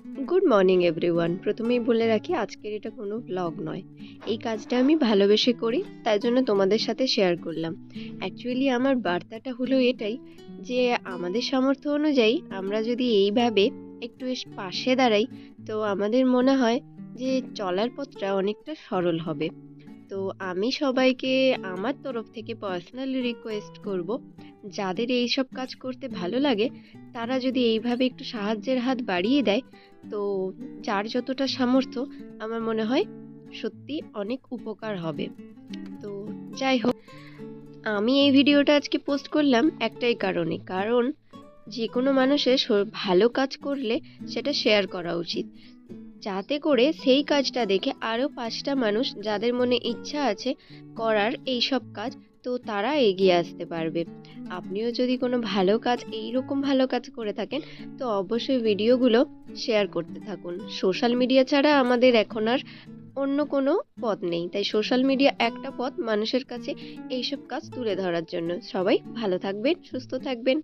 Good morning everyone. প্রথমেই বলে রাখি, আজকের এটা কোনো ব্লগ নয়। এই কাজটা আমি ভালোবেসে করি, তাই জন্য তোমাদের সাথে শেয়ার করলাম। অ্যাকচুয়ালি আমার বার্তাটা হলো এটাই যে আমাদের সামর্থ্য অনুযায়ী আমরা যদি এইভাবে একটু পাশে দাঁড়াই, তো আমাদের মনে হয় যে চলার পথটা অনেকটা সরল হবে। তো আমি সবাইকে আমার তরফ থেকে পার্সোনালি রিকোয়েস্ট করব, যাদের এইসব কাজ করতে ভালো লাগে তারা যদি এইভাবে একটু সাহায্যের হাত বাড়িয়ে দেয়, তো যার যতটা সামর্থ্য আমার মনে হয় সত্যি অনেক উপকার হবে। তো যাই হোক, আমি এই ভিডিওটা আজকে পোস্ট করলাম একটাই কারণে, কারণ যে কোনো মানুষের ভালো কাজ করলে সেটা শেয়ার করা উচিত, যাতে করে সেই কাজটা দেখে আরও 5টা মানুষ যাদের মনে ইচ্ছা আছে করার এই সব কাজ, তো তারা এগিয়ে আসতে পারবে। আপনিও যদি কোনো ভালো কাজ, এইরকম ভালো কাজ করে থাকেন, তো অবশ্যই ভিডিওগুলো শেয়ার করতে থাকুন। সোশ্যাল মিডিয়া ছাড়া আমাদের এখন আর অন্য কোনো পথ নেই, তাই সোশ্যাল মিডিয়া একটা পথ মানুষের কাছে এইসব কাজ তুলে ধরার জন্য। সবাই ভালো থাকবেন, সুস্থ থাকবেন।